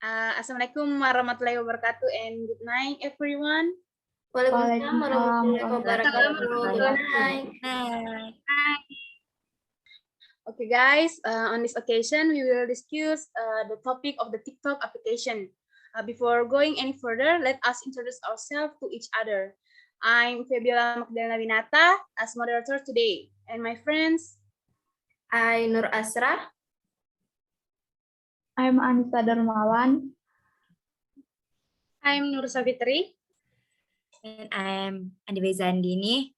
Assalamualaikum warahmatullahi wabarakatuh and good night everyone. Waalaikumsalam warahmatullahi wabarakatuh. Good night. Okay guys, on this occasion we will discuss the topic of the TikTok application. Before going any further, let us introduce ourselves to each other. I'm Fabiola Magdalena Winata as moderator today, and my friends. I Nur Asra. I'm Anissa Darmawan. I'm Nur Savitri. And I'm Andiveza Andini.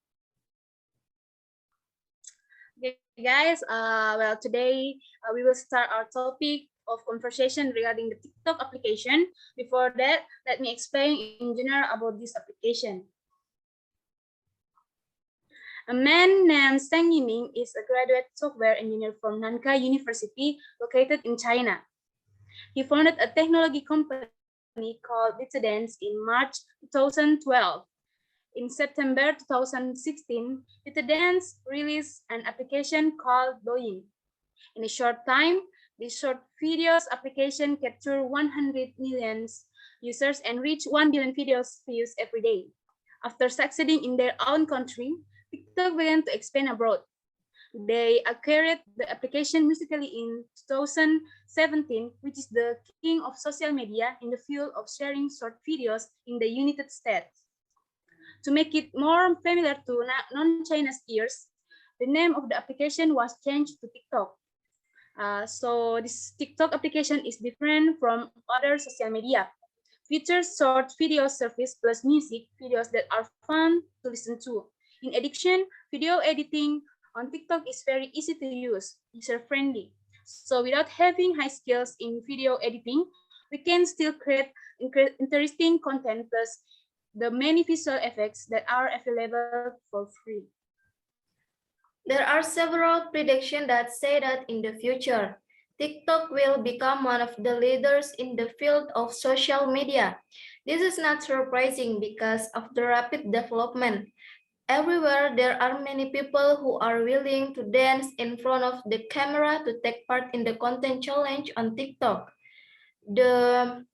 Okay, guys, well, today we will start our topic of conversation regarding the TikTok application. Before that, let me explain in general about this application. A man named Zhang Yiming is a graduate software engineer from Nankai University, located in China. He founded a technology company called ByteDance in March 2012. In September 2016, ByteDance released an application called Douyin. In a short time, this short videos application captured 100 million users and reached 1 billion videos views every day. After succeeding in their own country, TikTok began to expand abroad. They acquired the application Musical.ly in 2017, which is the king of social media in the field of sharing short videos in the United States. To make it more familiar to non-Chinese ears, the name of the application was changed to TikTok. So this TikTok application is different from other social media. Features short video service plus music videos that are fun to listen to. In addition, video editing on TikTok is very easy to use, user-friendly. So without having high skills in video editing, we can still create interesting content plus the many visual effects that are available for free. There are several predictions that say that in the future, TikTok will become one of the leaders in the field of social media. This is not surprising because of the rapid development. Everywhere, there are many people who are willing to dance in front of the camera to take part in the content challenge on TikTok. The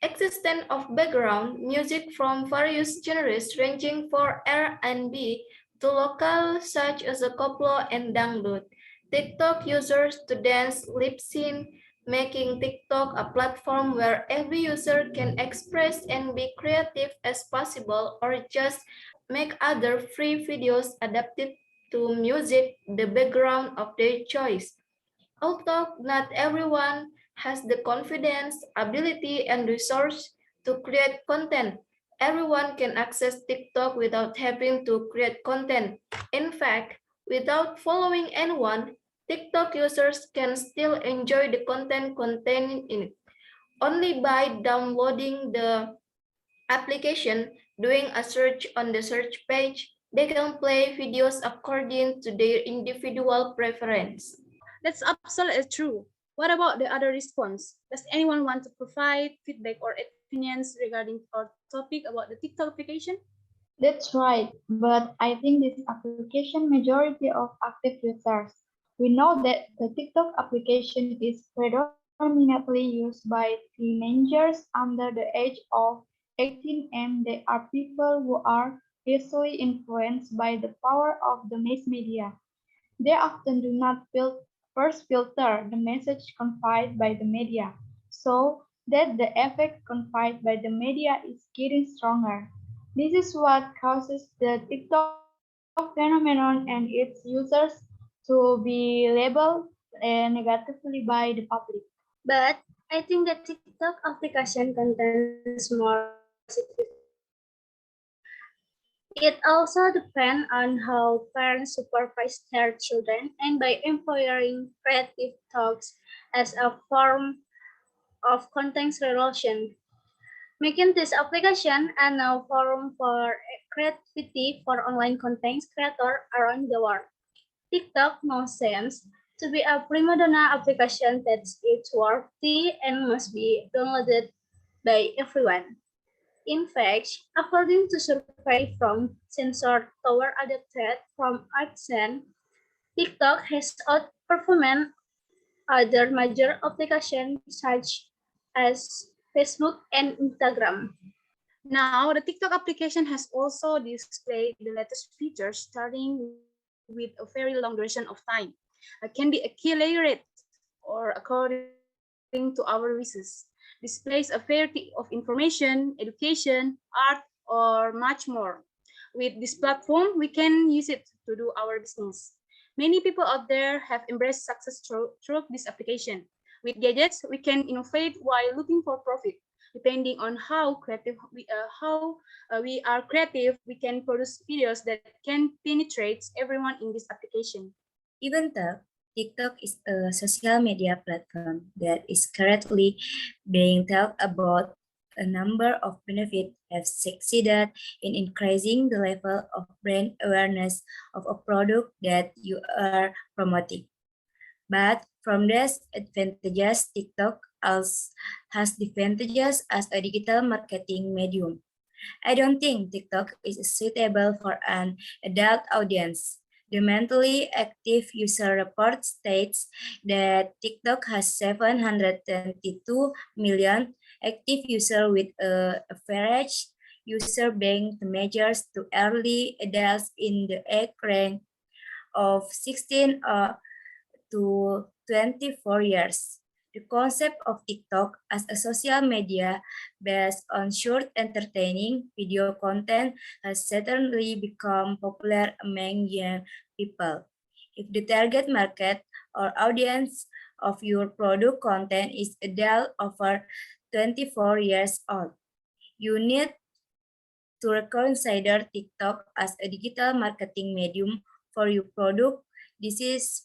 existence of background music from various genres ranging from R&B to local such as a koplo and dangdut. TikTok users to dance lip sync, making TikTok a platform where every user can express and be creative as possible or just make other free videos adapted to music the background of their choice. Although not everyone has the confidence, ability, and resource to create content, everyone can access TikTok without having to create content. In fact, without following anyone, TikTok users can still enjoy the content contained in it. Only by downloading the application, doing a search on the search page, they can play videos according to their individual preference. That's absolutely true. What about the other response? Does anyone want to provide feedback or opinions regarding our topic about the TikTok application? That's right, but I think this application majority of active users. We know that the TikTok application is predominantly used by teenagers under the age of 18 and they are people who are easily influenced by the power of the mass media. They often do not first filter the message conveyed by the media, so that the effect conveyed by the media is getting stronger. This is what causes the TikTok phenomenon and its users to be labeled negatively by the public. But I think the TikTok application contains more positive. It also depends on how parents supervise their children and by empowering creative talks as a form of content creation, making this application a new forum for creativity for online content creators around the world. TikTok now seems to be a prima donna application that is worthy and must be downloaded by everyone. In fact, according to survey from Sensor Tower adapted from ArtSen, TikTok has outperformed other major applications such as Facebook and Instagram. Now, the TikTok application has also displayed the latest features starting with a very long duration of time. Can be accurate or according to our wishes. Displays a variety of information, education, art, or much more. With this platform, we can use it to do our business. Many people out there have embraced success through this application. With gadgets, we can innovate while looking for profit. Depending on how creative we are creative, we can produce videos that can penetrate everyone in this application. Even though TikTok is a social media platform that is currently being talked about, a number of benefits have succeeded in increasing the level of brand awareness of a product that you are promoting. But from these advantages, TikTok also has advantages as a digital marketing medium. I don't think TikTok is suitable for an adult audience. The mentally active user report states that TikTok has 722 million active users with an average user being measures to early adults in the age range of 16 to 24 years. The concept of TikTok as a social media based on short entertaining video content has certainly become popular among young people. If the target market or audience of your product content is adult over 24 years old, you need to consider TikTok as a digital marketing medium for your product. This is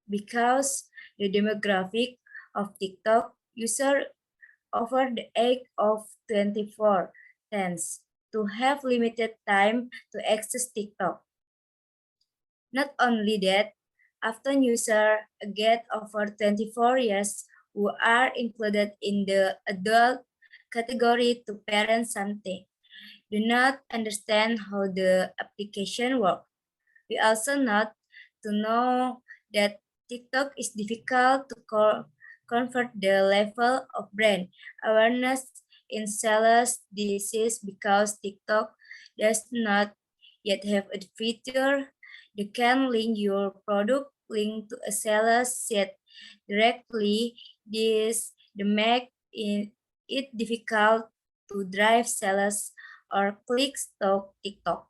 because the demographic of TikTok user over the age of 24 tends to have limited time to access TikTok. Not only that, often users get over 24 years who are included in the adult category to parent something do not understand how the application works. We also note to know that TikTok is difficult to convert the level of brand awareness in sellers. This is because TikTok does not yet have a feature that can link your product link to a seller's site directly. This make it difficult to drive sellers or clicks to TikTok.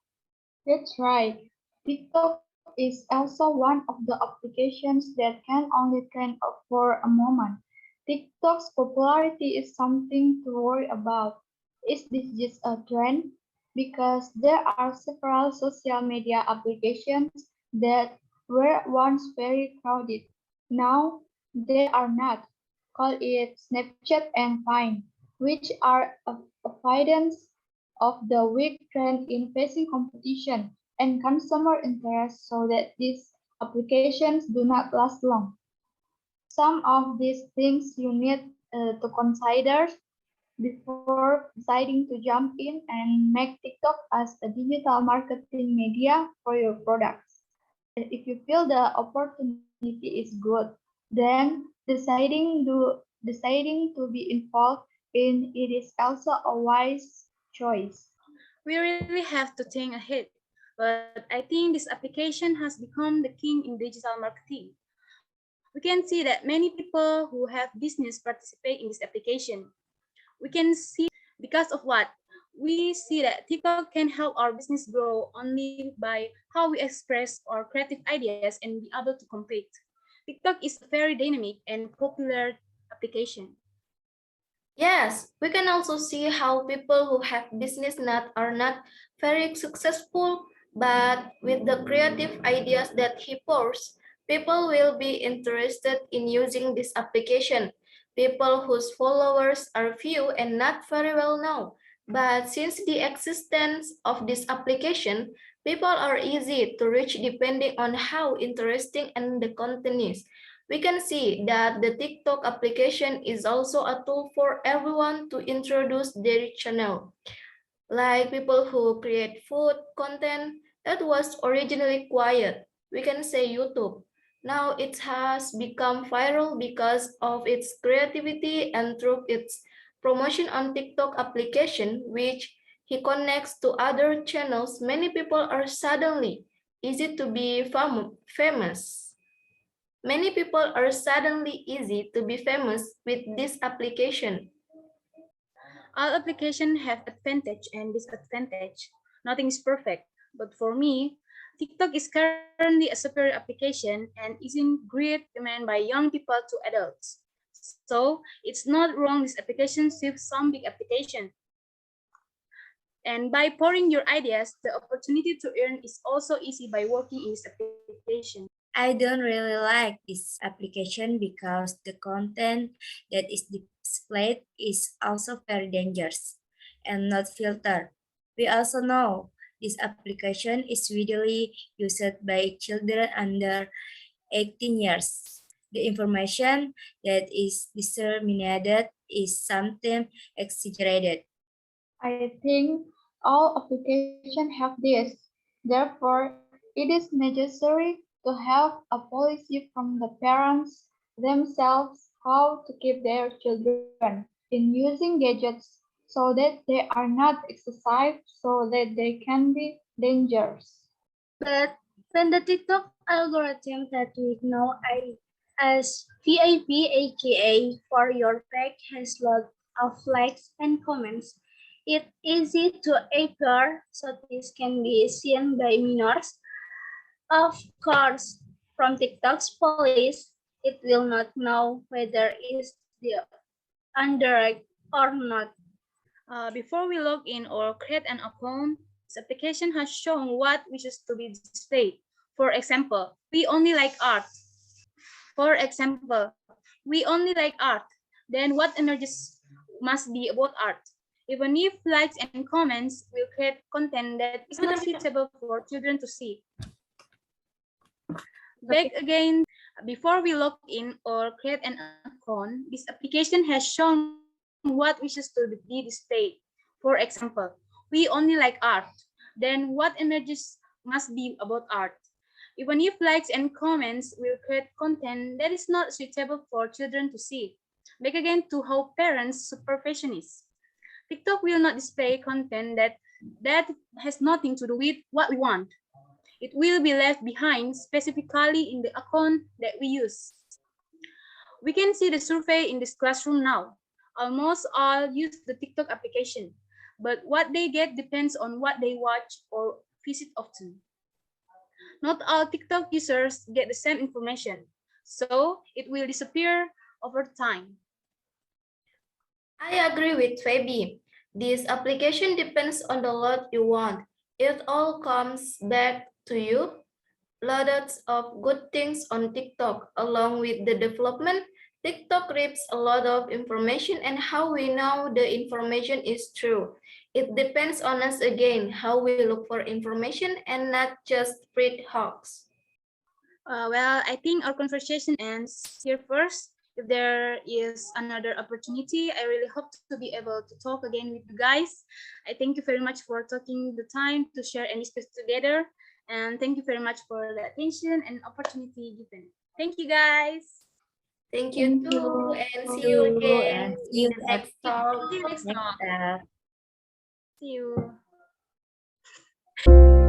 That's right. TikTok is also one of the applications that can only trend for a moment. TikTok's popularity is something to worry about. Is this just a trend? Because there are several social media applications that were once very crowded. Now they are not. Call it Snapchat and Vine, which are evidence of the weak trend in facing competition and consumer interest so that these applications do not last long. Some of these things you need to consider before deciding to jump in and make TikTok as a digital marketing media for your products. If you feel the opportunity is good, then deciding to be involved in it is also a wise choice. We really have to think ahead, but I think this application has become the king in digital marketing. We can see that many people who have business participate in this application. We can see because of what? We see that TikTok can help our business grow only by how we express our creative ideas and be able to compete. TikTok is a very dynamic and popular application. Yes, we can also see how people who have business are not very successful, but with the creative ideas that he pours, people will be interested in using this application. People whose followers are few and not very well known. But since the existence of this application, people are easy to reach depending on how interesting and the content is. We can see that the TikTok application is also a tool for everyone to introduce their channel, like people who create food content that was originally quiet. We can say YouTube. Now it has become viral because of its creativity and through its promotion on TikTok application, which he connects to other channels. Many people are suddenly easy to be famous. Many people are suddenly easy to be famous with this application. All applications have advantage and disadvantage. Nothing is perfect, but for me, TikTok is currently a superior application and is in great demand by young people to adults. So it's not wrong this application suits some big application. And by pouring your ideas, the opportunity to earn is also easy by working in this application. I don't really like this application because the content that is displayed is also very dangerous and not filtered. We also know this application is widely used by children under 18 years. The information that is disseminated is sometimes exaggerated. I think all applications have this. Therefore, it is necessary to have a policy from the parents themselves how to keep their children in using gadgets so that they are not excessive so that they can be dangerous. But when the TikTok algorithm that we know as VIP aka for your back has lot of likes and comments, it's easy to appear so this can be seen by minors. Of course, from TikTok's police, it will not know whether it's the underage or not. Before we log in or create an account, this application has shown what wishes to be displayed. For example, we only like art. For example, we only like art. Then what emerges must be about art. Even if likes and comments will create content that is not suitable for children to see. Back again, before we log in or create an account, this application has shown what wishes to be displayed. For example, we only like art. Then what emerges must be about art. Even if likes and comments will create content that is not suitable for children to see. Back again to how parents supervision is. TikTok will not display content that has nothing to do with what we want. It will be left behind specifically in the account that we use. We can see the survey in this classroom now. Almost all use the TikTok application, but what they get depends on what they watch or visit often. Not all TikTok users get the same information, so it will disappear over time. I agree with Fabi. This application depends on the lot you want. It all comes back to you. Lots of good things on TikTok. Along with the development, TikTok reaps a lot of information and how we know the information is true. It depends on us again, how we look for information and not just spread hoax. Well, I think our conversation ends here first. If there is another opportunity, I really hope to be able to talk again with you guys. I thank you very much for taking the time to share and discuss together. And thank you very much for the attention and opportunity given. Thank you, guys. Thank you Thank too, you. and see you again And see in you the next talk. See you next next talk. time. See you.